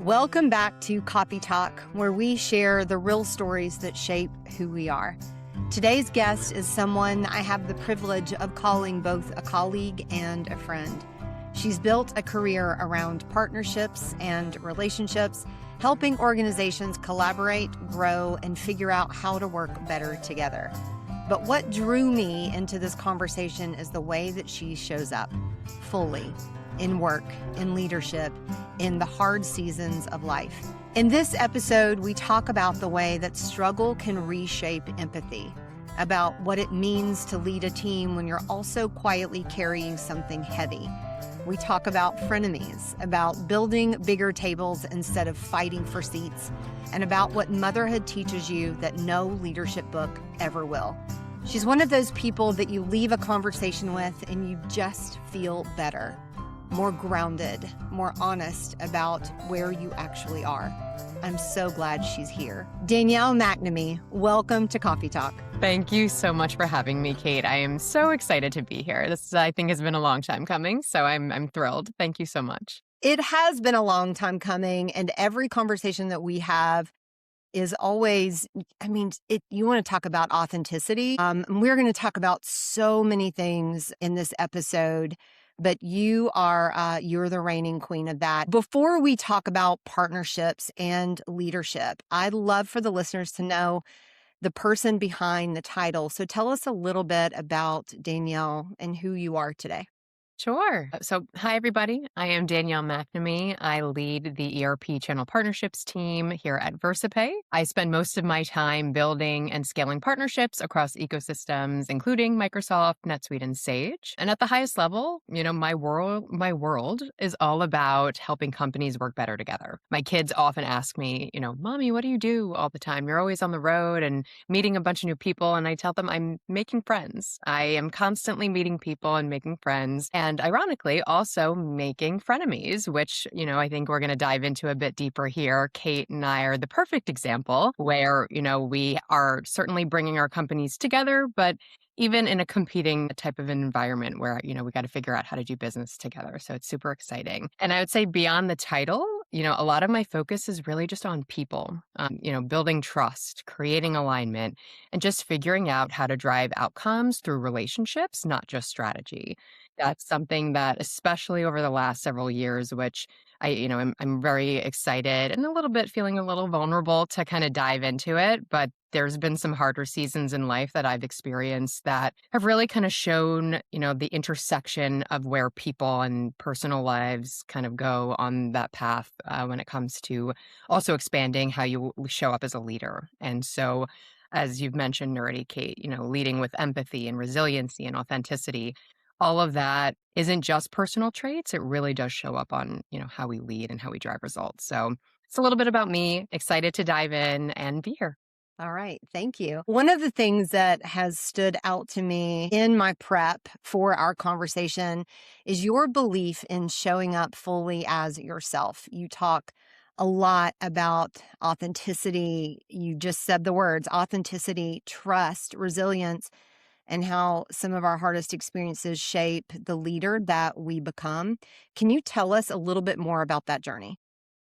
Welcome back to Coffey Talk, where we share the real stories that shape who we are. Today's guest is someone I have the privilege of calling both a colleague and a friend. She's built a career around partnerships and relationships, helping organizations collaborate, grow, and figure out how to work better together. But what drew me into this conversation is the way that she shows up fully in work, in leadership, in the hard seasons of life. In this episode, we talk about the way that struggle can reshape empathy, about what it means to lead a team when you're also quietly carrying something heavy. We talk about frenemies, about building bigger tables instead of fighting for seats, and about what motherhood teaches you that no leadership book ever will. She's one of those people that you leave a conversation with and you just feel better, more grounded, more honest about where you actually are. I'm so glad she's here. Danielle McNamee, welcome to Coffey Talk. Thank you so much for having me, Kate. I am so excited to be here. This, I think, has been a long time coming, so I'm thrilled. Thank you so much. It has been a long time coming, and every conversation that we have is always, you want to talk about authenticity. We're going to talk about so many things in this episode, but you're the reigning queen of that. Before we talk about partnerships and leadership, I'd love for the listeners to know the person behind the title. So tell us a little bit about Danielle and who you are today. Sure. So, hi, everybody. I am Danielle McNamee. I lead the ERP Channel Partnerships team here at Versapay. I spend most of my time building and scaling partnerships across ecosystems, including Microsoft, NetSuite, and Sage. And at the highest level, my world is all about helping companies work better together. My kids often ask me, Mommy, what do you do all the time? You're always on the road and meeting a bunch of new people. And I tell them I'm making friends. I am constantly meeting people and making friends. And ironically, also making frenemies, which, I think we're going to dive into a bit deeper here. Kate and I are the perfect example where, we are certainly bringing our companies together, but even in a competing type of environment where, we got to figure out how to do business together. So it's super exciting. And I would say beyond the title, a lot of my focus is really just on people, building trust, creating alignment, and just figuring out how to drive outcomes through relationships, not just strategy. That's something that, especially over the last several years, which I'm very excited and a little bit feeling a little vulnerable to kind of dive into it. But there's been some harder seasons in life that I've experienced that have really kind of shown, the intersection of where people and personal lives kind of go on that path when it comes to also expanding how you show up as a leader. And so, as you've mentioned already, Kate, leading with empathy and resiliency and authenticity, all of that isn't just personal traits. It really does show up on, how we lead and how we drive results. So it's a little bit about me, excited to dive in and be here. All right. Thank you. One of the things that has stood out to me in my prep for our conversation is your belief in showing up fully as yourself. You talk a lot about authenticity. You just said the words authenticity, trust, resilience, and how some of our hardest experiences shape the leader that we become. Can you tell us a little bit more about that journey?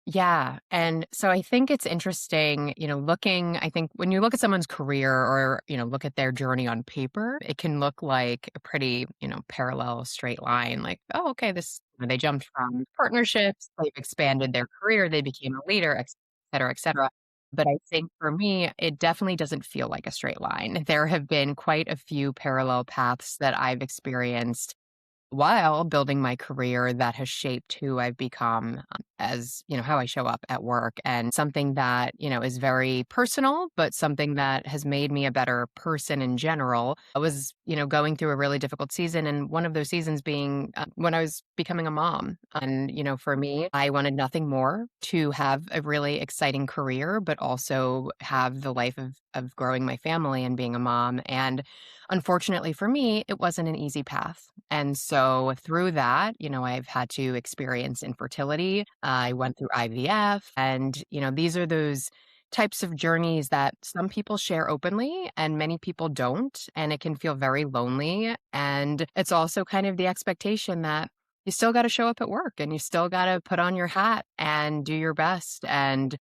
Yeah. And so I think it's interesting, I think when you look at someone's career or, look at their journey on paper, it can look like a pretty, parallel straight line. Like, oh, okay, they jumped from partnerships, they've expanded their career, they became a leader, et cetera, et cetera. But I think for me, it definitely doesn't feel like a straight line. There have been quite a few parallel paths that I've experienced while building my career that has shaped who I've become as, how I show up at work, and something that, is very personal, but something that has made me a better person in general. I was, going through a really difficult season, and one of those seasons being when I was becoming a mom. And, for me, I wanted nothing more to have a really exciting career, but also have the life of growing my family and being a mom. And unfortunately for me, it wasn't an easy path. And so through that, I've had to experience infertility. I went through IVF, and, these are those types of journeys that some people share openly and many people don't. And it can feel very lonely. And it's also kind of the expectation that you still got to show up at work and you still got to put on your hat and do your best. And,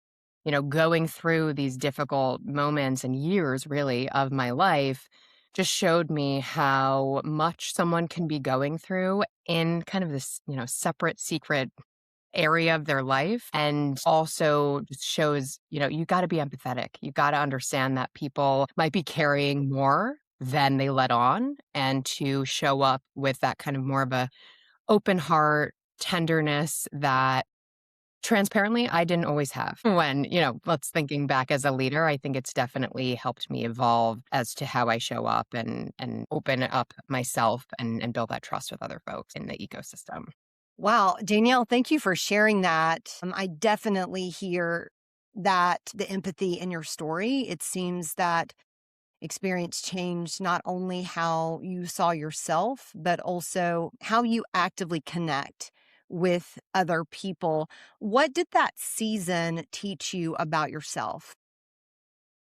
going through these difficult moments and years really of my life just showed me how much someone can be going through in kind of this, separate, secret area of their life. And also just shows, you got to be empathetic. You got to understand that people might be carrying more than they let on, and to show up with that kind of more of a open heart, tenderness that transparently I didn't always have. When, let's thinking back as a leader, I think it's definitely helped me evolve as to how I show up and open up myself and build that trust with other folks in the ecosystem. Wow, Danielle, thank you for sharing that. I definitely hear that the empathy in your story. It seems that experience changed not only how you saw yourself, but also how you actively connect with other people. What did that season teach you about yourself?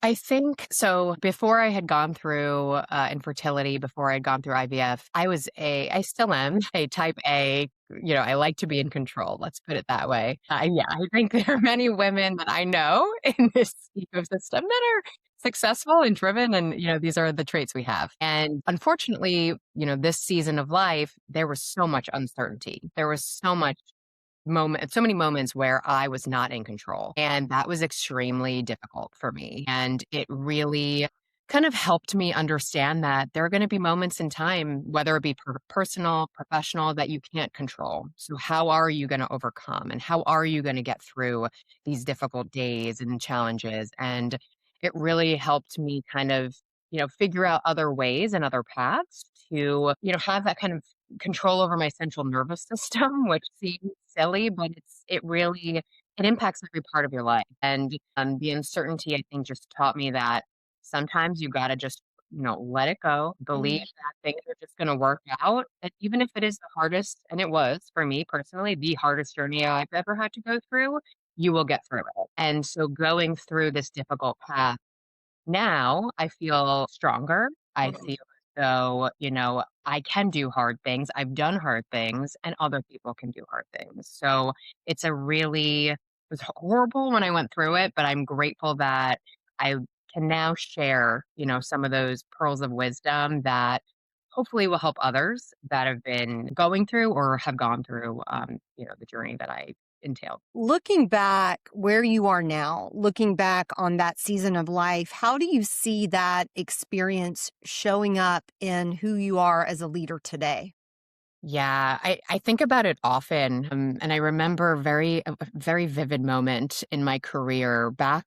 I think so. Before I had gone through infertility, before I had gone through IVF, I still am a type A. I like to be in control. Let's put it that way. Yeah, I think there are many women that I know in this ecosystem that are successful and driven. And, these are the traits we have. And unfortunately, this season of life, there was so much uncertainty. There was so many moments where I was not in control. And that was extremely difficult for me. And it really kind of helped me understand that there are going to be moments in time, whether it be personal, professional, that you can't control. So how are you going to overcome, and how are you going to get through these difficult days and challenges? And it really helped me kind of, figure out other ways and other paths to, have that kind of control over my central nervous system, which seems silly, but it impacts every part of your life. And the uncertainty, I think, just taught me that sometimes you got to just, let it go, believe Mm. that things are just going to work out. And even if it is the hardest, and it was for me personally, the hardest journey I've ever had to go through, you will get through it. And so going through this difficult path now, I feel stronger. I Mm. feel as though, I can do hard things. I've done hard things, and other people can do hard things. So it was horrible when I went through it, but I'm grateful that I can now share, some of those pearls of wisdom that hopefully will help others that have been going through or have gone through, the journey that I entailed. Looking back where you are now, looking back on that season of life, how do you see that experience showing up in who you are as a leader today? Yeah, I think about it often. And I remember a very vivid moment in my career back.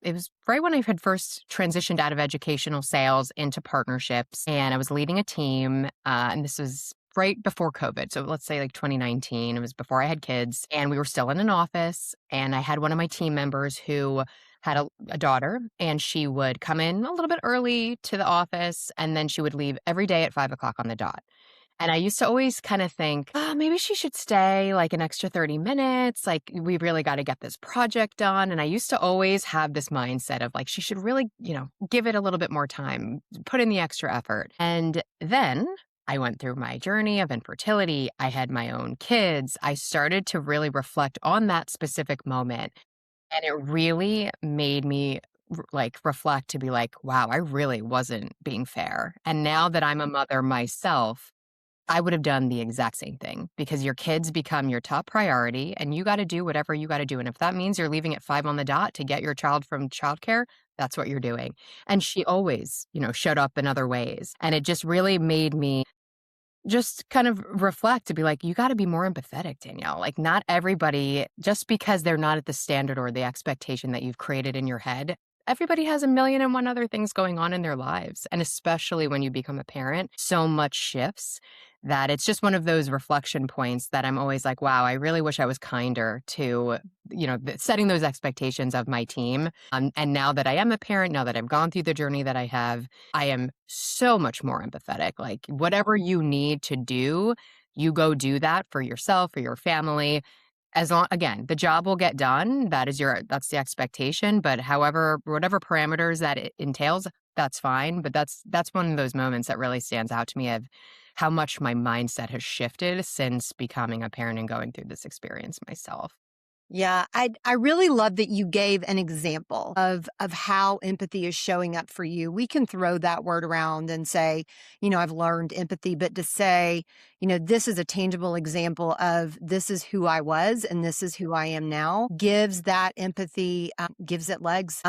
It was right when I had first transitioned out of educational sales into partnerships, and I was leading a team. And this was right before COVID. So let's say like 2019. It was before I had kids, and we were still in an office. And I had one of my team members who had a daughter, and she would come in a little bit early to the office, and then she would leave every day at 5 o'clock on the dot. And I used to always kind of think, oh, maybe she should stay like an extra 30 minutes. Like, we really got to get this project done. And I used to always have this mindset of like, she should really, give it a little bit more time, put in the extra effort. And then I went through my journey of infertility. I had my own kids. I started to really reflect on that specific moment. And it really made me reflect to be like, wow, I really wasn't being fair. And now that I'm a mother myself, I would have done the exact same thing, because your kids become your top priority and you got to do whatever you got to do. And if that means you're leaving at 5 on the dot to get your child from childcare, that's what you're doing. And she always, showed up in other ways. And it just really made me just kind of reflect to be like, you got to be more empathetic, Danielle. Like, not everybody, just because they're not at the standard or the expectation that you've created in your head, everybody has a million and one other things going on in their lives. And especially when you become a parent, so much shifts that it's just one of those reflection points that I'm always like, wow, I really wish I was kinder to, setting those expectations of my team. And now that I am a parent, now that I've gone through the journey that I have, I am so much more empathetic. Like, whatever you need to do, you go do that for yourself, for your family. As long, again, the job will get done. That's the expectation. But whatever parameters that it entails, that's fine. But that's one of those moments that really stands out to me of how much my mindset has shifted since becoming a parent and going through this experience myself. Yeah, I really love that you gave an example of how empathy is showing up for you. We can throw that word around and say, I've learned empathy, but to say, this is a tangible example of this is who I was and this is who I am now, gives that empathy, gives it legs.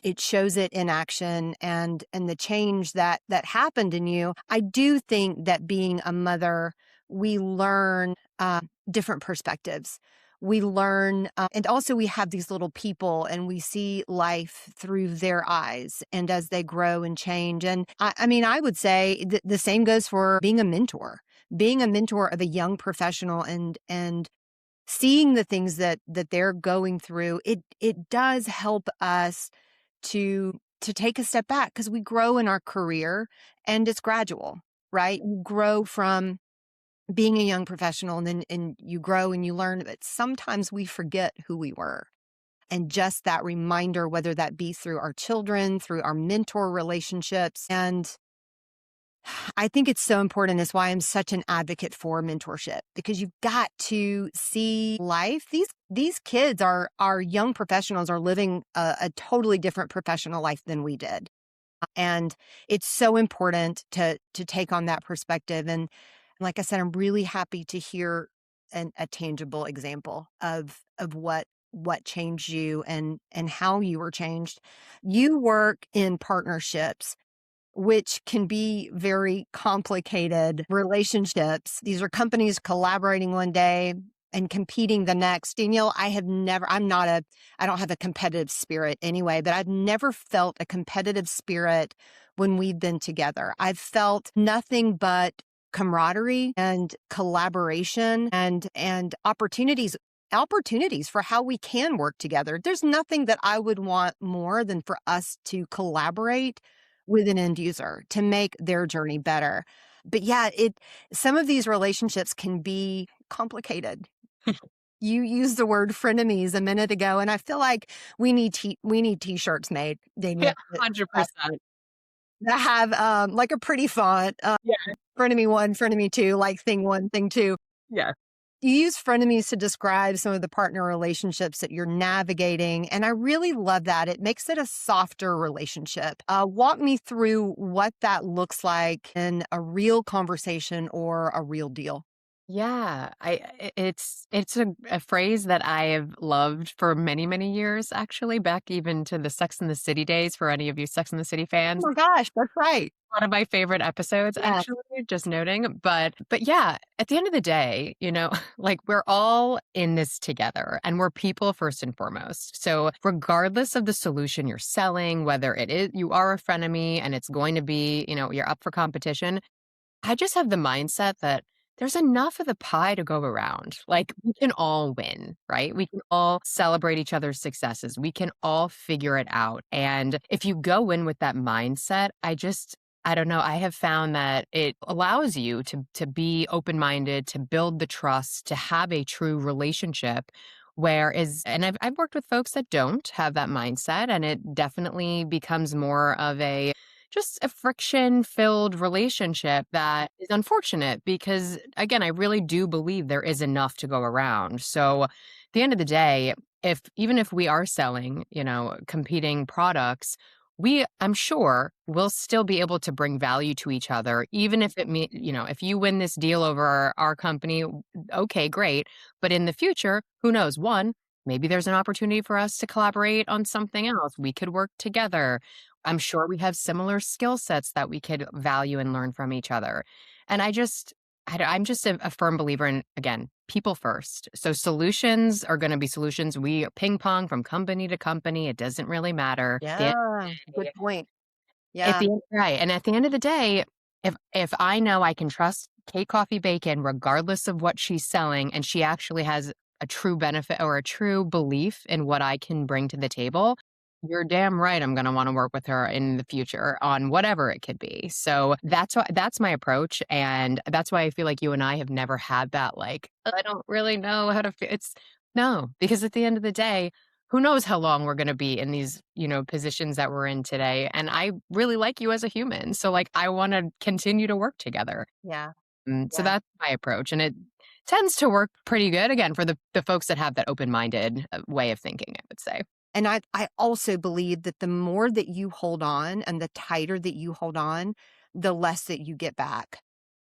It shows it in action, and the change that happened in you. I do think that being a mother, we learn different perspectives. We learn, and also we have these little people and we see life through their eyes and as they grow and change. And I mean, I would say the same goes for being a mentor of a young professional and seeing the things that they're going through. It does help us to take a step back because we grow in our career and it's gradual, right? You grow from being a young professional and you grow and you learn, but sometimes we forget who we were. And just that reminder, whether that be through our children, through our mentor relationships. And I think it's so important. That's why I'm such an advocate for mentorship, because you've got to see life. These kids are young professionals are living a totally different professional life than we did. And it's so important to take on that perspective. And like I said, I'm really happy to hear a tangible example of what changed you and how you were changed. You work in partnerships, which can be very complicated relationships. These are companies collaborating one day and competing the next. Danielle, I don't have a competitive spirit anyway, but I've never felt a competitive spirit when we've been together. I've felt nothing but camaraderie and collaboration and opportunities for how we can work together. There's nothing that I would want more than for us to collaborate with an end user to make their journey better. But yeah, some of these relationships can be complicated. You used the word frenemies a minute ago, and I feel like we need t-shirts made, Yeah, Danielle, 100%. that have like a pretty font, Yeah. frenemy 1, frenemy 2, like thing 1, thing 2. Yeah. You use frenemies to describe some of the partner relationships that you're navigating, and I really love that. It makes it a softer relationship. Walk me through what that looks like in a real conversation or a real deal. Yeah, it's a phrase that I have loved for many, many years, actually, back even to the Sex and the City days, for any of you Sex and the City Oh fans. my gosh, that's right. One of my favorite episodes, Yeah. actually, just noting. But yeah, at the end of the day, like, we're all in this together and we're people first and foremost. So regardless of the solution you're selling, whether it is you are a frenemy and it's going to be, you're up for competition, I just have the mindset that there's enough of the pie to go around. Like, we can all win, right? We can all celebrate each other's successes. We can all figure it out. And if you go in with that mindset, I don't know. I have found that it allows you to be open-minded, to build the trust, to have a true relationship. And I've worked with folks that don't have that mindset, and it definitely becomes more of just a friction filled relationship that is unfortunate because, again, I really do believe there is enough to go around. So at the end of the day, even if we are selling, competing products, I'm sure we'll still be able to bring value to each other, even if if you win this deal over our company, okay, great. But in the future, who knows? Maybe there's an opportunity for us to collaborate on something else. We could work together. I'm sure we have similar skill sets that we could value and learn from each other. And I'm just a firm believer in, again, people first. So solutions are going to be solutions. We ping pong from company to company. It doesn't really matter. Yeah, good point. At Yeah. the end, right. And at the end of the day, if I know I can trust Kate Coffee Bacon, regardless of what she's selling, and she actually has a true benefit or a true belief in what I can bring to the table, you're damn right I'm going to want to work with her in the future on whatever it could be. So that's my approach. And that's why I feel like you and I have never had that, like, I don't really know how to feel. No, because at the end of the day, who knows how long we're going to be in these, positions that we're in today. And I really like you as a human. So, like, I want to continue to work together. Yeah. So Yeah. that's my approach. And it tends to work pretty good, again, for the folks that have that open-minded way of thinking, I would say. And I also believe that the more that you hold on and the tighter that you hold on, the less that you get back.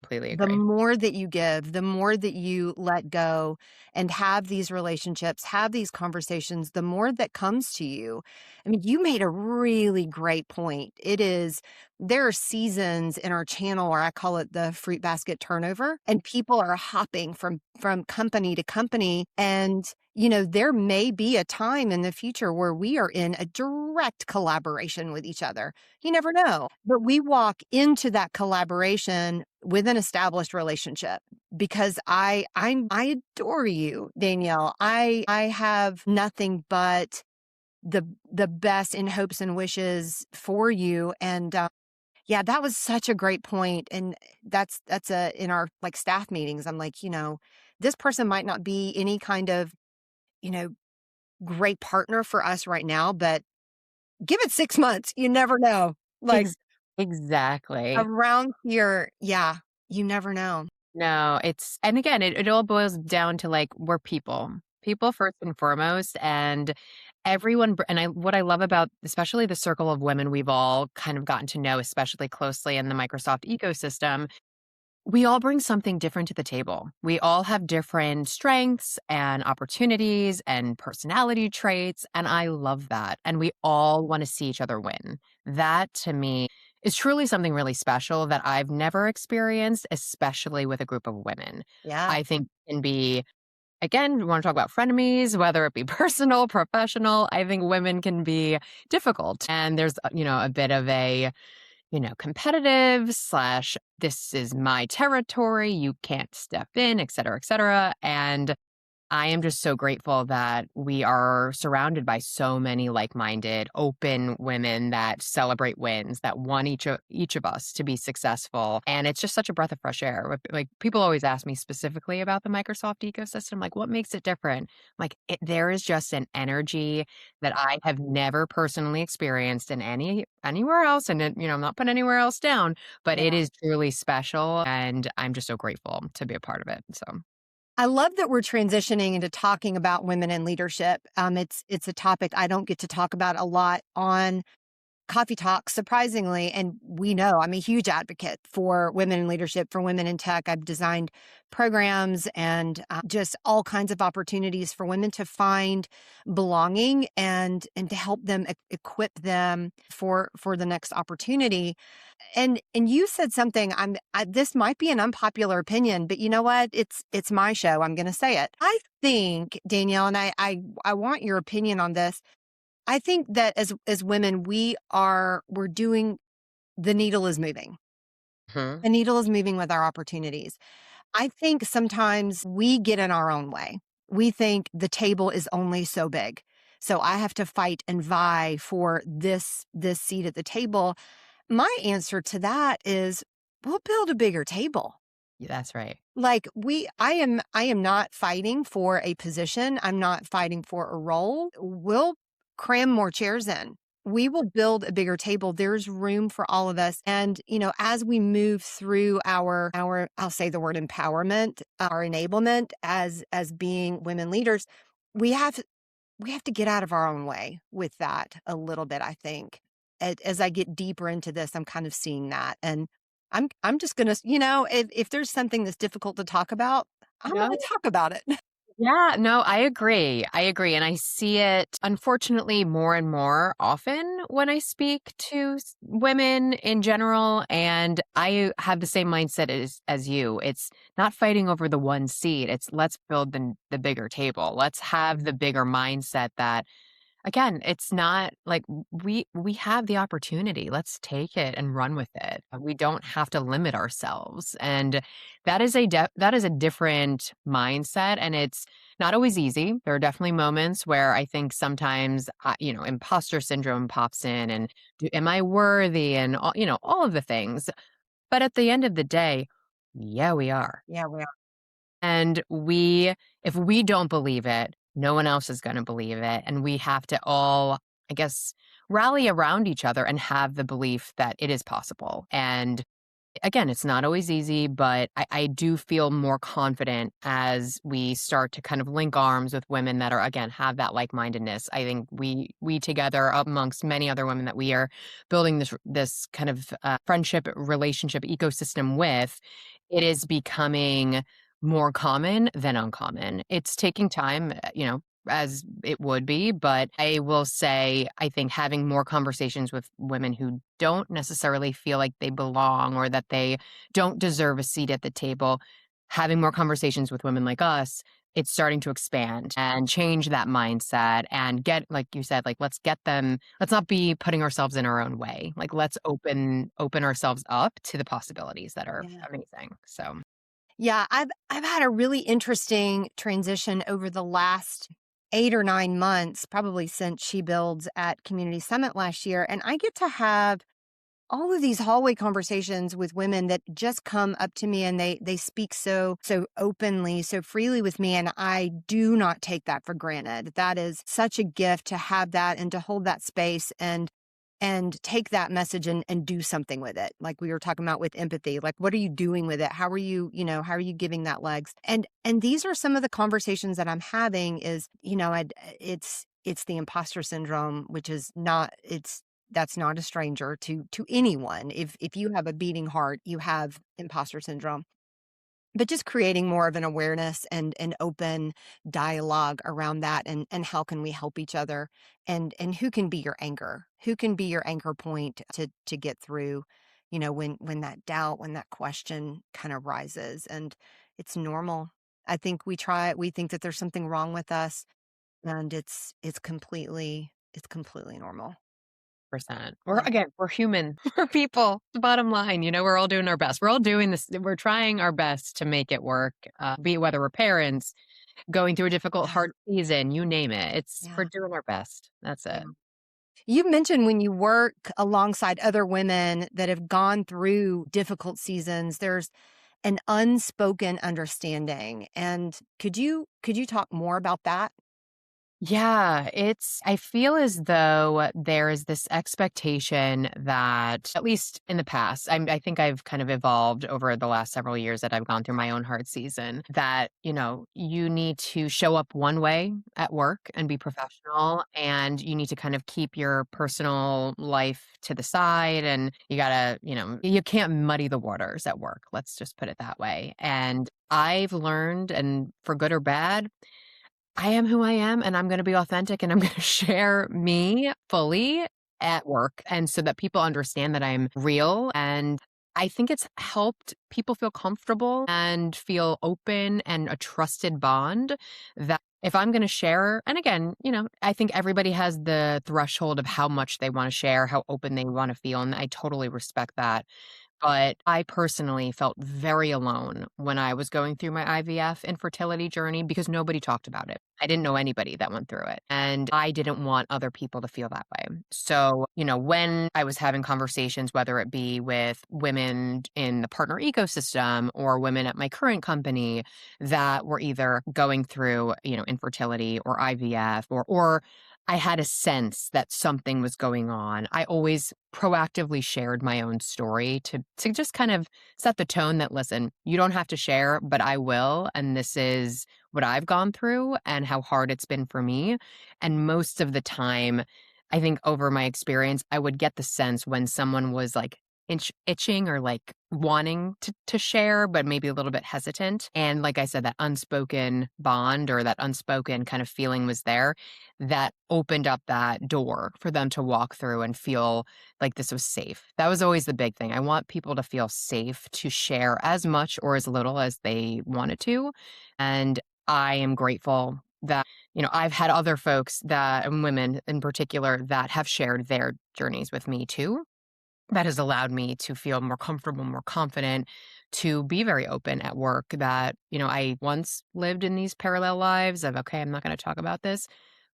Completely The agree. more that you give, the more that you let go and have these relationships, have these conversations, the more that comes to you. I mean, you made a really great point. There are seasons in our channel, or I call it the fruit basket turnover, and people are hopping from company to company. And, there may be a time in the future where we are in a direct collaboration with each other. You never know. But we walk into that collaboration with an established relationship because I adore you, Danielle. I have nothing but the best in hopes and wishes for you. And yeah, that was such a great point. And that's in our like staff meetings. I'm like, this person might not be any kind of, you know, great partner for us right now, but give it 6 months. You never know. Like Ex- exactly. around here, yeah, you never know. No, and again, it all boils down to like, we're people first and foremost. And what I love about, especially the circle of women we've all kind of gotten to know, especially closely in the Microsoft ecosystem, we all bring something different to the table. We all have different strengths and opportunities and personality traits. And I love that. And we all want to see each other win. That to me is truly something really special that I've never experienced, especially with a group of women. Yeah. I think it can be, again, we want to talk about frenemies, whether it be personal, professional. I think women can be difficult. And there's, a bit of a competitive slash, this is my territory, you can't step in, et cetera, et cetera. And I am just so grateful that we are surrounded by so many like-minded, open women that celebrate wins, that want each of us to be successful. And it's just such a breath of fresh air. Like people always ask me specifically about the Microsoft ecosystem, like what makes it different? Like there is just an energy that I have never personally experienced in anywhere else. And I'm not putting anywhere else down, but it Yeah. is truly special. And I'm just so grateful to be a part of it. So. I love that we're transitioning into talking about women in leadership. It's a topic I don't get to talk about a lot on Coffee Talk, surprisingly. And we know I'm a huge advocate for women in leadership, for women in tech. I've designed programs and just all kinds of opportunities for women to find belonging and to help them equip them for the next opportunity. And you said something. This might be an unpopular opinion, but you know what? It's my show. I'm going to say it. I think, Danielle, and I want your opinion on this. I think that as women, we're doing, the needle is moving. Mhm. The needle is moving with our opportunities. I think sometimes we get in our own way. We think the table is only so big. So I have to fight and vie for this seat at the table. My answer to that is we'll build a bigger table. Yeah, that's right. Like I am not fighting for a position. I'm not fighting for a role. We'll cram more chairs in. We will build a bigger table. There's room for all of us. And, as we move through our I'll say the word empowerment, our enablement as being women leaders, we have we have to get out of our own way with that a little bit, I think. As I get deeper into this, I'm kind of seeing that. And I'm just gonna, if there's something that's difficult to talk about, I'm gonna No. talk about it. Yeah, no, I agree. I agree. And I see it, unfortunately, more and more often when I speak to women in general. And I have the same mindset as you. It's not fighting over the one seat. It's let's build the bigger table. Let's have the bigger mindset that, again, it's not like we have the opportunity. Let's take it and run with it. We don't have to limit ourselves. And that is a different mindset, and it's not always easy. There are definitely moments where I think sometimes imposter syndrome pops in, and am I worthy, and all of the things. But at the end of the day, yeah, we are. Yeah, we are. And if we don't believe it, no one else is going to believe it. And we have to all, I guess, rally around each other and have the belief that it is possible. And Again, it's not always easy, but I do feel more confident as we start to kind of link arms with women that are, again, have that like-mindedness. I think we together, amongst many other women that we are building this kind of friendship, relationship ecosystem with, it is becoming more common than uncommon. It's taking time, as it would be, but I will say, I think having more conversations with women who don't necessarily feel like they belong or that they don't deserve a seat at the table, having more conversations with women like us, it's starting to expand and change that mindset and get, like you said, like let's not be putting ourselves in our own way. Like let's open ourselves up to the possibilities that are Yeah. amazing. So Yeah, I've had a really interesting transition over the last 8 or 9 months, probably since She Builds at Community Summit last year, and I get to have all of these hallway conversations with women that just come up to me and they speak so openly, so freely with me, and I do not take that for granted. That is such a gift to have that and to hold that space and take that message and do something with it. Like we were talking about with empathy, like what are you doing with it? How are you, how are you giving that legs? And these are some of the conversations that I'm having is, it's the imposter syndrome, which is not, that's not a stranger to anyone. If you have a beating heart, you have imposter syndrome. But just creating more of an awareness and an open dialogue around that and how can we help each other and who can be your anchor? Who can be your anchor point to get through, when that doubt, when that question kind of rises, and it's normal. I think we think that there's something wrong with us, and it's completely normal. percent. We're Yeah. again, we're human. We're people. The bottom line, we're all doing our best. We're all doing this. We're trying our best to make it work. Be it whether we're parents going through a difficult, Yeah. hard season, you name it. We're Yeah. doing our best. That's Yeah. it. You've mentioned when you work alongside other women that have gone through difficult seasons, there's an unspoken understanding. And could you talk more about that? Yeah, I feel as though there is this expectation that, at least in the past, I think I've kind of evolved over the last several years that I've gone through my own hard season, that, you need to show up one way at work and be professional, and you need to kind of keep your personal life to the side. And you gotta, you can't muddy the waters at work. Let's just put it that way. And I've learned, and for good or bad, I am who I am and I'm going to be authentic and I'm going to share me fully at work. And so that people understand that I'm real. And I think it's helped people feel comfortable and feel open and a trusted bond that if I'm going to share, and again, I think everybody has the threshold of how much they want to share, how open they want to feel. And I totally respect that. But I personally felt very alone when I was going through my IVF infertility journey because nobody talked about it. I didn't know anybody that went through it. And I didn't want other people to feel that way. So, when I was having conversations, whether it be with women in the partner ecosystem or women at my current company that were either going through, infertility or IVF or I had a sense that something was going on, I always proactively shared my own story to just kind of set the tone that, listen, you don't have to share, but I will. And this is what I've gone through and how hard it's been for me. And most of the time, I think over my experience, I would get the sense when someone was like itching or like wanting to share, but maybe a little bit hesitant. And like I said, that unspoken bond or that unspoken kind of feeling was there that opened up that door for them to walk through and feel like this was safe. That was always the big thing. I want people to feel safe to share as much or as little as they wanted to. And I am grateful that, I've had other folks and women in particular that have shared their journeys with me too. That has allowed me to feel more comfortable, more confident, to be very open at work that, I once lived in these parallel lives of, okay, I'm not going to talk about this,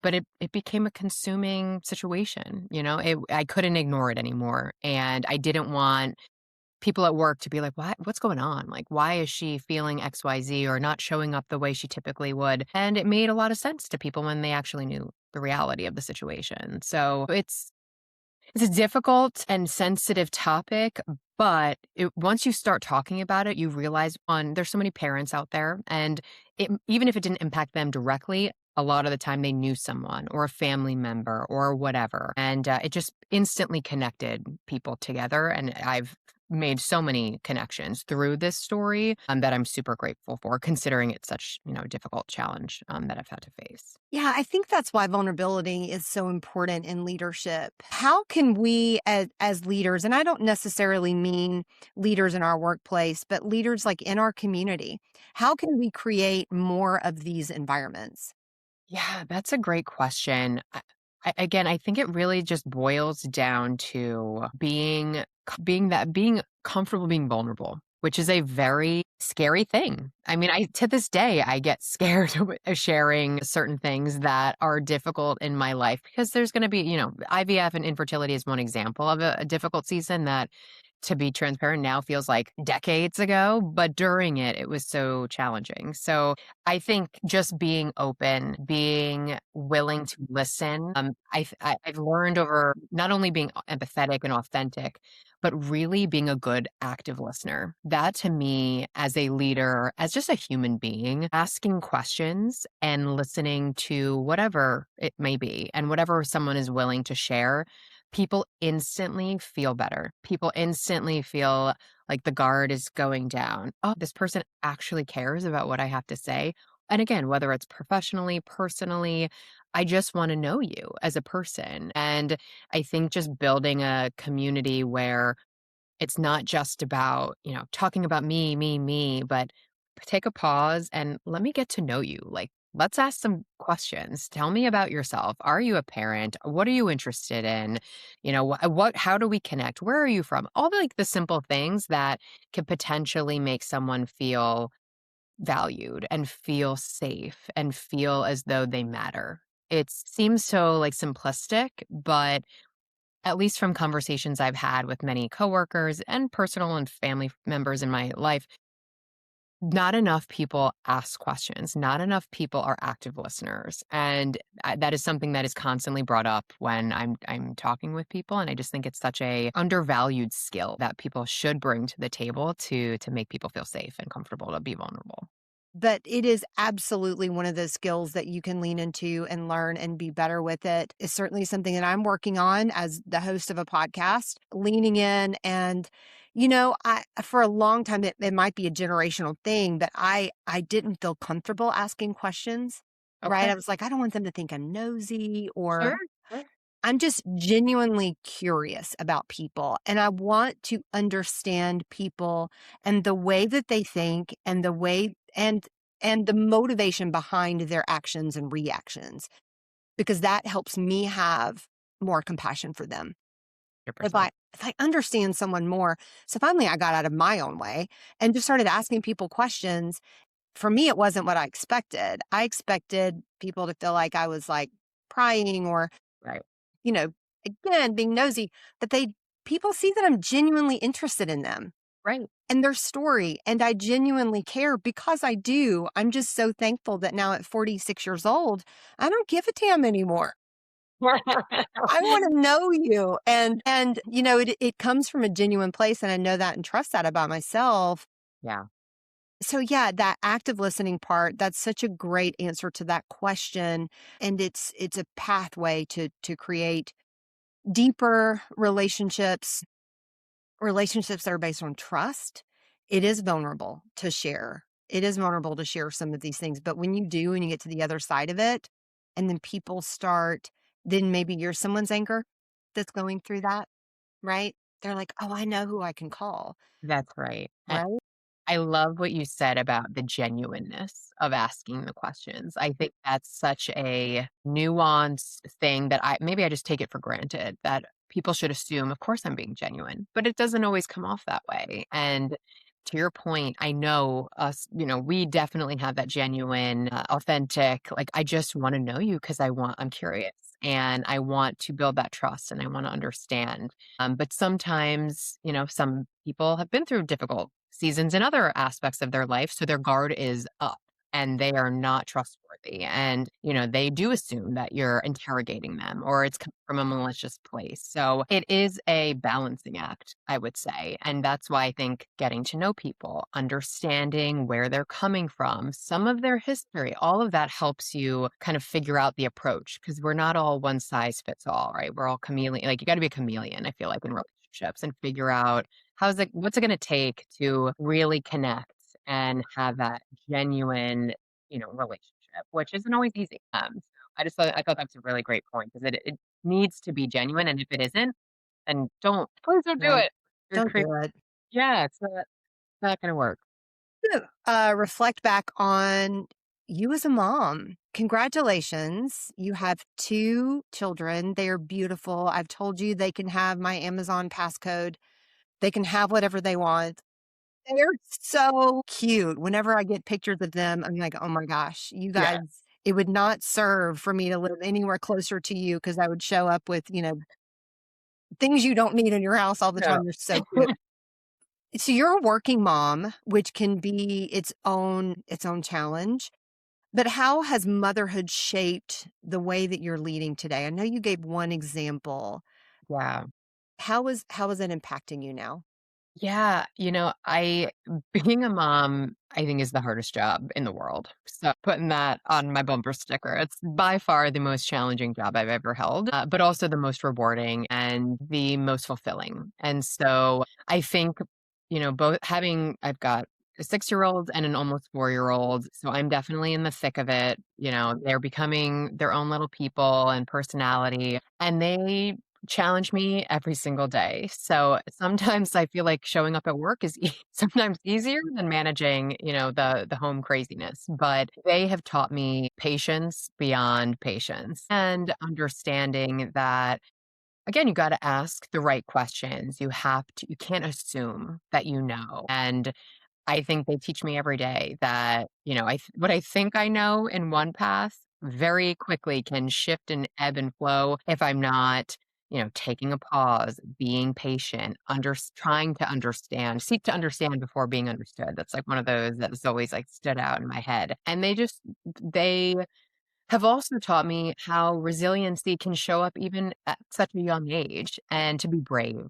but it became a consuming situation. I couldn't ignore it anymore. And I didn't want people at work to be like, what's going on? Like, why is she feeling XYZ or not showing up the way she typically would? And it made a lot of sense to people when they actually knew the reality of the situation. So It's a difficult and sensitive topic, but once you start talking about it, you realize, one, there's so many parents out there, and even if it didn't impact them directly, a lot of the time they knew someone or a family member or whatever, and it just instantly connected people together. And I've made so many connections through this story that I'm super grateful for, considering it's such a difficult challenge that I've had to face. Yeah, I think that's why vulnerability is so important in leadership. How can we, as leaders, and I don't necessarily mean leaders in our workplace, but leaders like in our community, how can we create more of these environments? Yeah, that's a great question. Again, I think it really just boils down to being comfortable being vulnerable, which is a very scary thing. I mean, I to this day I get scared of sharing certain things that are difficult in my life because there's going to be, IVF and infertility is one example of a difficult season that, to be transparent, now feels like decades ago, but during it, it was so challenging. So I think just being open, being willing to listen. I've learned over not only being empathetic and authentic, but really being a good active listener. That to me, as a leader, as just a human being, asking questions and listening to whatever it may be and whatever someone is willing to share, people instantly feel better. People instantly feel like the guard is going down. Oh, this person actually cares about what I have to say. And again, whether it's professionally, personally, I just want to know you as a person. And I think just building a community where it's not just about, talking about me, but take a pause and let me get to know you. Like, let's ask some questions. Tell me about yourself. Are you a parent? What are you interested in? How do we connect? Where are you from? All the simple things that could potentially make someone feel valued and feel safe and feel as though they matter. It seems so simplistic, but at least from conversations I've had with many coworkers and personal and family members in my life, not enough people ask questions. Not enough people are active listeners, and that is something that is constantly brought up when I'm talking with people. And I just think it's such a undervalued skill that people should bring to the table to make people feel safe and comfortable to be vulnerable. But it is absolutely one of those skills that you can lean into and learn and be better with it. It's certainly something that I'm working on as the host of a podcast, leaning in. And, for a long time, it might be a generational thing, but I didn't feel comfortable asking questions, right? Okay. I was like, I don't want them to think I'm nosy, or Sure. Sure. I'm just genuinely curious about people, and I want to understand people and the way that they think and the way and the motivation behind their actions and reactions, because that helps me have more compassion for them. If 100%. I understand someone more. So finally I got out of my own way and just started asking people questions. For me, it wasn't what I expected. I expected people to feel like I was prying or Right. you know, again, being nosy, but people see that I'm genuinely interested in them Right. and their story. And I genuinely care because I do. I'm just so thankful that now at 46 years old, I don't give a damn anymore. I want to know you. And it comes from a genuine place. And I know that and trust that about myself. Yeah. So yeah, that active listening part, that's such a great answer to that question. And it's a pathway to create deeper relationships that are based on trust. It is vulnerable to share. It is vulnerable to share some of these things. But when you do and you get to the other side of it, and then people start, then maybe you're someone's anchor that's going through that, right? They're like, oh, I know who I can call, That's right. right? I love what you said about the genuineness of asking the questions. I think that's such a nuanced thing that maybe I just take it for granted that people should assume, of course, I'm being genuine, but it doesn't always come off that way. And to your point, I know us, we definitely have that genuine, authentic, like, I just want to know you because I'm curious and I want to build that trust and I want to understand. But sometimes, some people have been through difficult seasons in other aspects of their life. So their guard is up. and they are not trustworthy. And, they do assume that you're interrogating them or it's coming from a malicious place. So it is a balancing act, I would say. And that's why I think getting to know people, understanding where they're coming from, some of their history, all of that helps you kind of figure out the approach because we're not all one size fits all, right? We're all chameleon. Like you got to be a chameleon, I feel like, in relationships and figure out what's it going to take to really connect and have that genuine, relationship, which isn't always easy. I thought that's a really great point because it needs to be genuine. And if it isn't, then please don't do Right. it. You're Don't cre- do it. yeah, it's not going to work. Reflect back on you as a mom. Congratulations. You have 2 children. They are beautiful. I've told you they can have my Amazon passcode. They can have whatever they want. They're so cute. Whenever I get pictures of them, I'm like, oh my gosh, you Yeah. guys, it would not serve for me to live anywhere closer to you because I would show up with, things you don't need in your house all the No. time. You're so cute. So you're a working mom, which can be its own challenge. But how has motherhood shaped the way that you're leading today? I know you gave one example. Yeah. How is it impacting you now? Yeah, I being a mom, I think is the hardest job in the world. So putting that on my bumper sticker, it's by far the most challenging job I've ever held, but also the most rewarding and the most fulfilling. And so I think, both I've got a 6-year-old and an almost 4-year-old. So I'm definitely in the thick of it. They're becoming their own little people and personality, and they challenge me every single day. So sometimes I feel like showing up at work is sometimes easier than managing, the home craziness. But they have taught me patience beyond patience and understanding that, again, you got to ask the right questions. You can't assume that you know. And I think they teach me every day that, what I think I know in one path very quickly can shift and ebb and flow if I'm not, taking a pause, being patient, trying to understand, seek to understand before being understood. That's like one of those that's always like stood out in my head. And they have also taught me how resiliency can show up even at such a young age and to be brave.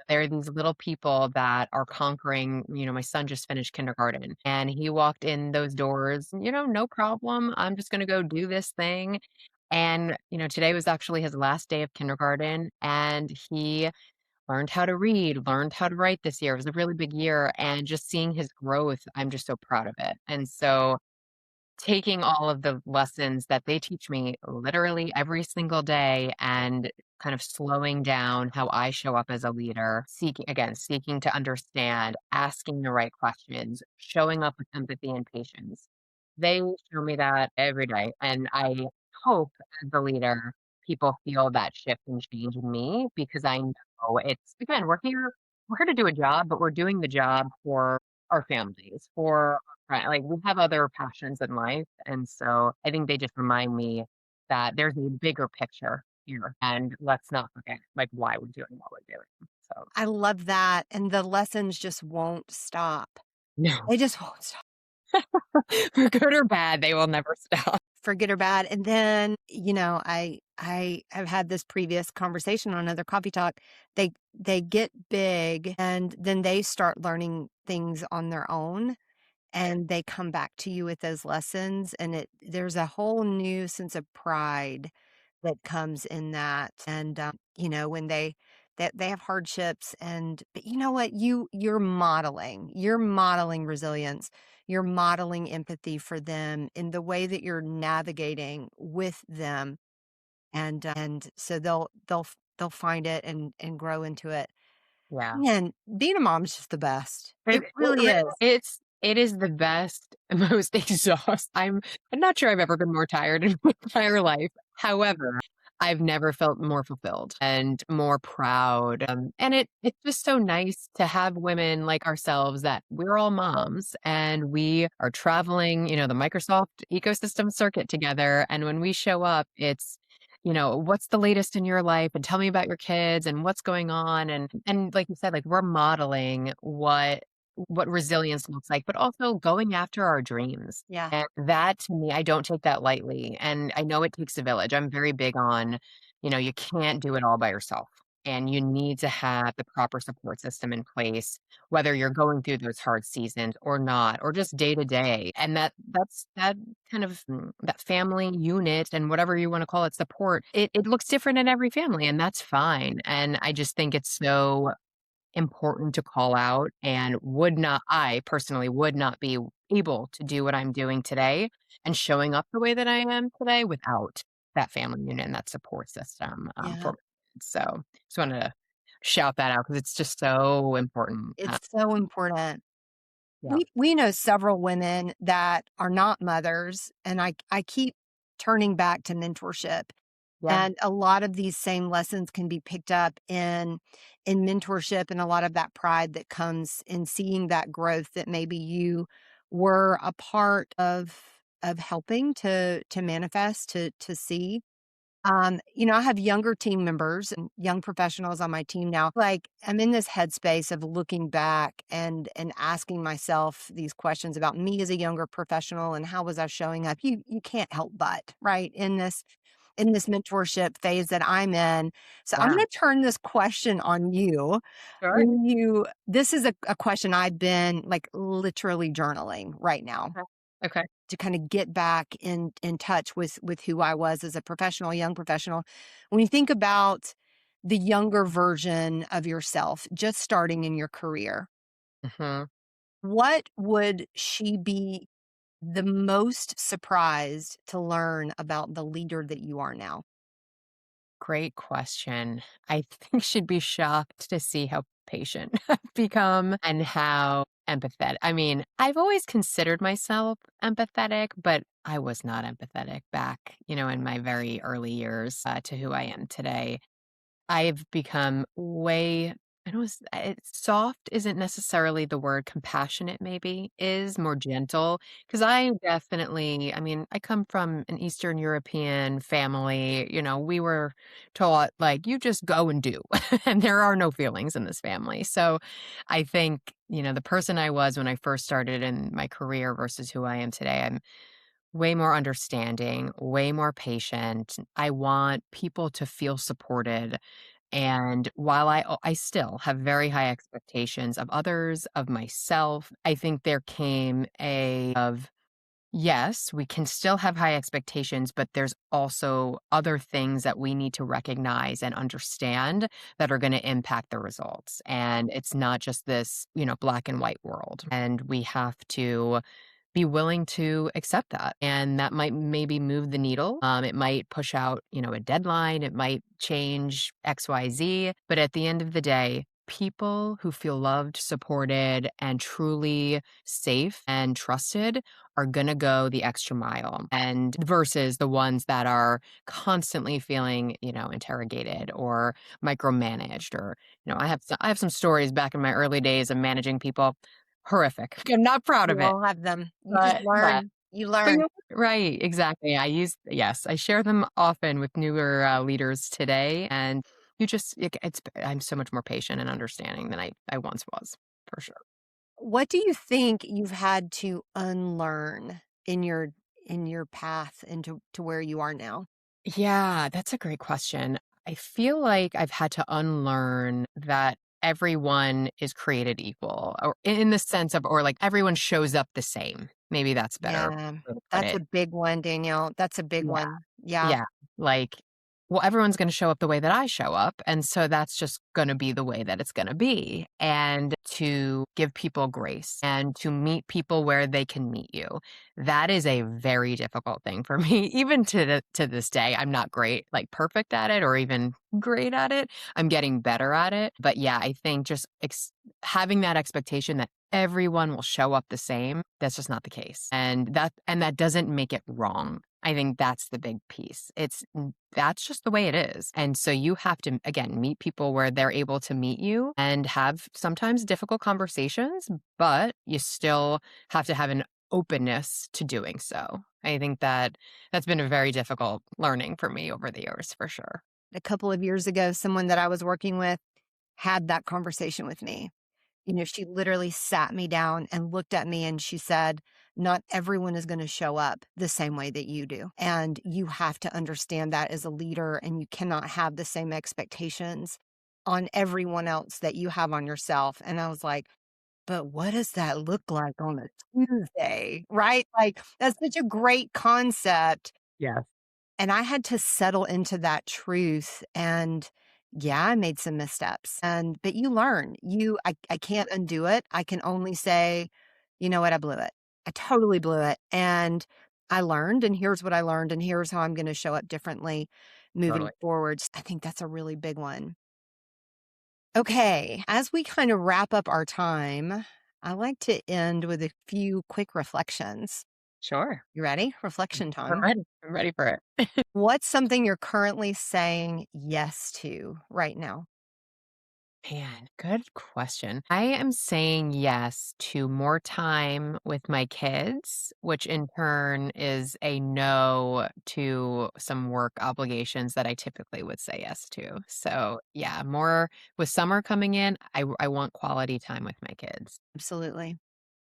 There are these little people that are conquering. My son just finished kindergarten and he walked in those doors, no problem. I'm just going to go do this thing. And, today was actually his last day of kindergarten and he learned how to read, learned how to write this year. It was a really big year. And just seeing his growth, I'm just so proud of it. And so, taking all of the lessons that they teach me literally every single day and kind of slowing down how I show up as a leader, seeking to understand, asking the right questions, showing up with empathy and patience. They show me that every day. And I hope as a leader, people feel that shift and change in me because I know again, we're here to do a job, but we're doing the job for our families, for right, like, we have other passions in life, and so I think they just remind me that there's a bigger picture here, and let's not forget, like, why we're doing what we're doing. So, I love that. And the lessons just won't stop. no, They just won't stop. for good or bad, they will never stop. For good or bad. And then, I have had this previous conversation on another coffee talk. They get big and then they start learning things on their own and they come back to you with those lessons and there's a whole new sense of pride that comes in that. And when they have hardships but you know what, you're modeling resilience, you're modeling empathy for them in the way that you're navigating with them. And so they'll find it and grow into it. Yeah. And being a mom is just the best. It It really is. it is the best, most I'm not sure I've ever been more tired in my entire life. However, I've never felt more fulfilled and more proud. And it's just so nice to have women like ourselves that we're all moms and we are traveling, the Microsoft ecosystem circuit together. And when we show up, it's what's the latest in your life and tell me about your kids and what's going on and like you said, like we're modeling what what resilience looks like, but also going after our dreams. Yeah. And that to me, I don't take that lightly. And I know it takes a village. I'm very big on, you can't do it all by yourself. And you need to have the proper support system in place, whether you're going through those hard seasons or not, or just day to day. And that kind of that family unit and whatever you want to call it, support, it looks different in every family, and that's fine. And I just think it's so important to call out, and I personally would not be able to do what I'm doing today and showing up the way that I am today without that family unit and that support system, Yeah. for my kids. So just wanted to shout that out because it's just so important. It's so important. Yeah. We know several women that are not mothers, and I keep turning back to mentorship. Yeah. And a lot of these same lessons can be picked up in mentorship, and a lot of that pride that comes in seeing that growth that maybe you were a part of helping to manifest, to see. I have younger team members and young professionals on my team now. Like, I'm in this headspace of looking back and asking myself these questions about me as a younger professional and how was I showing up. You can't help but, right, in this mentorship phase that I'm in. So I'm Yeah. going to turn this question on you. Sure. This is a question I've been like literally journaling right now Okay. Okay. to kind of get back in touch with who I was as a professional, young professional. When you think about the younger version of yourself just starting in your career, Mhm. what would she be the most surprised to learn about the leader that you are now? Great question. I think she'd be shocked to see how patient I've become and how empathetic. I mean, I've always considered myself empathetic, but I was not empathetic back, in my very early years, to who I am today. I've become way I don't s soft isn't necessarily the word, compassionate maybe is, more gentle. Because I mean, I come from an Eastern European family, we were taught, like, "You just go and do," and there are no feelings in this family. So, I think, the person I was when I first started in my career versus who I am today, I'm way more understanding, way more patient. I want people to feel supported, and while I still have very high expectations of others, of myself, I think there came a of, yes, we can still have high expectations, but there's also other things that we need to recognize and understand that are gonna impact the results, and it's not just this, black and white world, and we have to be willing to accept that. And that might maybe move the needle. It might push out, a deadline. It might change XYZ. But at the end of the day, people who feel loved, supported, and truly safe and trusted are going to go the extra mile, and versus the ones that are constantly feeling, interrogated or micromanaged, or, I have some stories back in my early days of managing people. Horrific. I'm not proud We of it. all have them. You just But yeah. learn. You But learn. you're right, exactly. Yes, I share them often with newer, leaders today, and you just I'm so much more patient and understanding than I once was, for sure. What do you think you've had to unlearn in your path into where you are now? Yeah, that's a great question. I feel like I've had to unlearn that everyone is created equal, or in the sense of, or like everyone shows up the same. Maybe that's better Yeah, way to put that's it. a big one, Danielle. That's a big Yeah. one. Yeah. Yeah, like, well, everyone's gonna show up the way that I show up, and so that's just gonna be the way that it's gonna be, and to give people grace and to meet people where they can meet you. That is a very difficult thing for me, even to this day. I'm not great, like, perfect at it or even great at it. I'm getting better at it, but yeah, I think just having that expectation that everyone will show up the same, that's just not the case, and that doesn't make it wrong. I think that's the big piece. That's just the way it is. And so you have to, again, meet people where they're able to meet you and have sometimes difficult conversations, but you still have to have an openness to doing so. I think that's been a very difficult learning for me over the years, for sure. A couple of years ago, someone that I was working with had that conversation with me. She literally sat me down and looked at me and she said, not everyone is going to show up the same way that you do. And you have to understand that as a leader, and you cannot have the same expectations on everyone else that you have on yourself. And I was like, but what does that look like on a Tuesday? Right? Like, that's such a great concept. Yes. And I had to settle into that truth. And yeah, I made some missteps. But you learn. I can't undo it. I can only say, you know what, I blew it. I totally blew it. And I learned, and here's what I learned, and here's how I'm going to show up differently moving Totally. forward. I think that's a really big one. Okay, as we kind of wrap up our time, I like to end with a few quick reflections. Sure. You ready? Reflection I'm time. ready. I'm ready for it. What's something you're currently saying yes to right now? Man, good question. I am saying yes to more time with my kids, which in turn is a no to some work obligations that I typically would say yes to. So, yeah, more with summer coming in, I want quality time with my kids. Absolutely.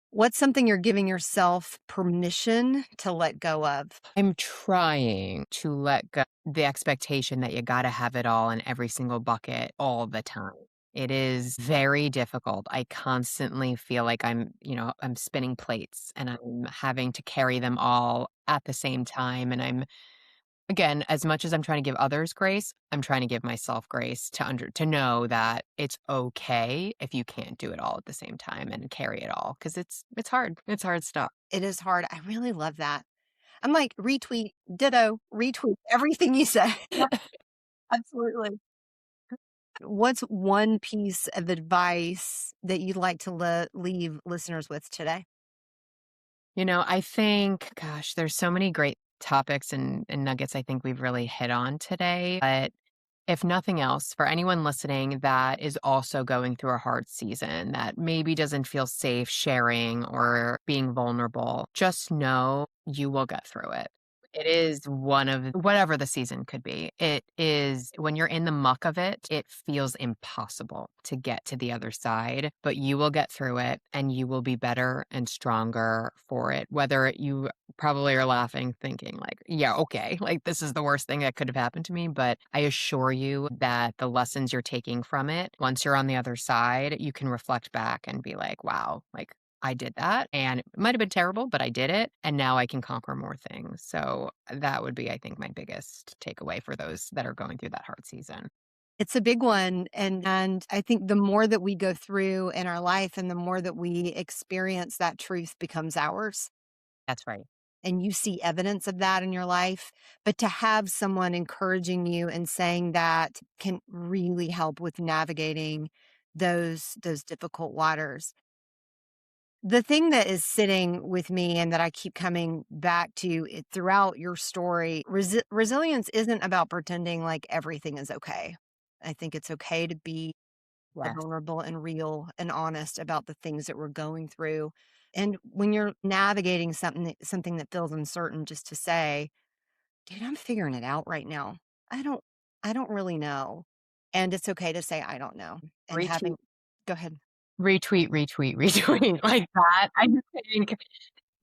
What's something you're giving yourself permission to let go of? I'm trying to let go the expectation that you gotta have it all in every single bucket all the time. It is very difficult. I constantly feel like I'm spinning plates and I'm having to carry them all at the same time. And I'm again, as much as I'm trying to give others grace, I'm trying to give myself grace to know that it's okay if you can't do it all at the same time and carry it all because it's hard. It's hard stuff. It is hard. I really love that. I'm like, retweet, ditto, retweet everything you say. Absolutely. What's one piece of advice that you'd like to leave listeners with today? I think, gosh, there's so many great topics and nuggets I think we've really hit on today. But if nothing else, for anyone listening that is also going through a hard season that maybe doesn't feel safe sharing or being vulnerable, just know you will get through it. It is one of whatever the season could be. It is when you're in the muck of it, it feels impossible to get to the other side, but you will get through it and you will be better and stronger for it. You probably are laughing, thinking, like, yeah, okay, like this is the worst thing that could have happened to me. But I assure you that the lessons you're taking from it, once you're on the other side, you can reflect back and be like, wow, like I did that and it might have been terrible, but I did it. And now I can conquer more things. So that would be, I think, my biggest takeaway for those that are going through that hard season. It's a big one. And I think the more that we go through in our life and the more that we experience, that truth becomes ours. That's right. And you see evidence of that in your life. But to have someone encouraging you and saying that can really help with navigating those difficult waters. The thing that is sitting with me and that I keep coming back to throughout your story, resilience isn't about pretending like everything is okay. I think it's okay to be Yes. vulnerable and real and honest about the things that we're going through. And when you're navigating something that feels uncertain, just to say, dude, I'm figuring it out right now. I don't I don't really know. And it's okay to say I don't know. And Retweet, having go ahead. retweet, retweet, retweet like that. I just think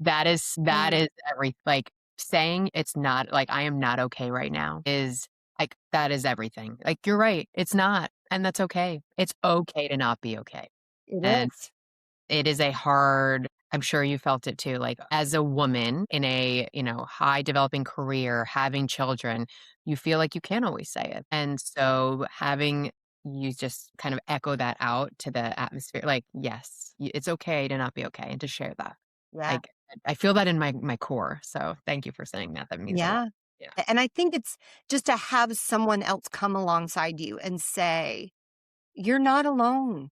that Yeah. is like saying it's not like I am not okay right now is like that is everything. Like you're right. It's not. And that's okay. It's okay to not be okay. It And is. it is a hard I'm sure you felt it too, like, as a woman in a, high developing career, having children, you feel like you can't always say it, and so having you just kind of echo that out to the atmosphere, like, yes, it's okay to not be okay and to share that. Yeah. Like, I feel that in my core, so thank you for saying that, that means a lot. Yeah. Yeah, And I think it's just to have someone else come alongside you and say, "You're not alone.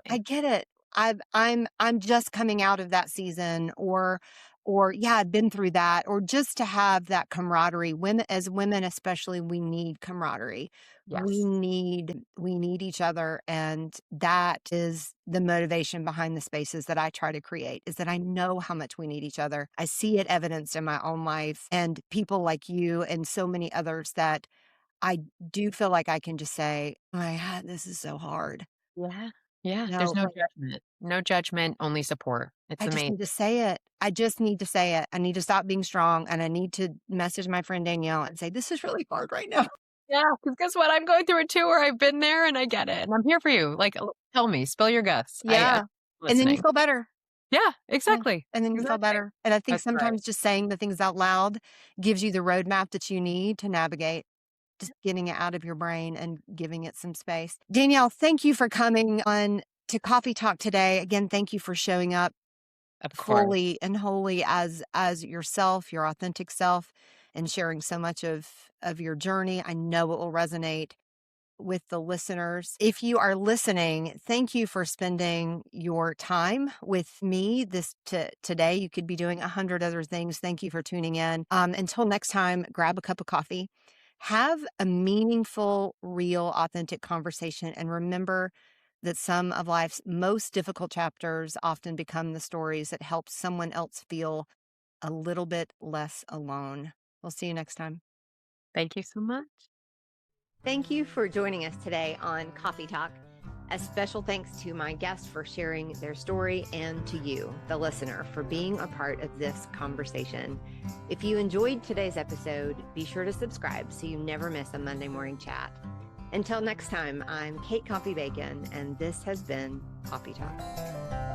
I exactly. get it. I'm just coming out of that season," or yeah, I've been through that, or just to have that camaraderie. Women, as women especially, we need camaraderie. Yes. We need each other, and that is the motivation behind the spaces that I try to create, is that I know how much we need each other. I see it evidenced in my own life and people like you and so many others that I do feel like I can just say, "Oh my God, this is so hard." Yeah. Yeah, there's No, no judgment. No judgment, only support. It's I just amazing. need to say it. I just need to say it. I need to stop being strong, and I need to message my friend Danielle and say, "This is really hard right now." Yeah, because guess what? I'm going through it too, or I've been there and I get it. And I'm here for you. Like, tell me, spill your guts. I'm Yeah. And then you listening. feel better. Yeah, Yeah. exactly. And then you feel Exactly. better. And I think That's right. sometimes just saying the things out loud gives you the roadmap that you need to navigate, just getting it out of your brain and giving it some space. Danielle, thank you for coming on to Coffee Talk today. Again, thank you for showing up Of course. fully and wholly as yourself, your authentic self, and sharing so much of your journey. I know it will resonate with the listeners. If you are listening, thank you for spending your time with me today. You could be doing 100 other things. Thank you for tuning in. Until next time, grab a cup of coffee, have a meaningful, real, authentic conversation, and remember that some of life's most difficult chapters often become the stories that help someone else feel a little bit less alone. We'll see you next time. Thank you so much. Thank you for joining us today on Coffee Talk. A special thanks to my guests for sharing their story and to you, the listener, for being a part of this conversation. If you enjoyed today's episode, be sure to subscribe so you never miss a Monday morning chat. Until next time, I'm Kate Coffey Bacon, and this has been Coffee Talk.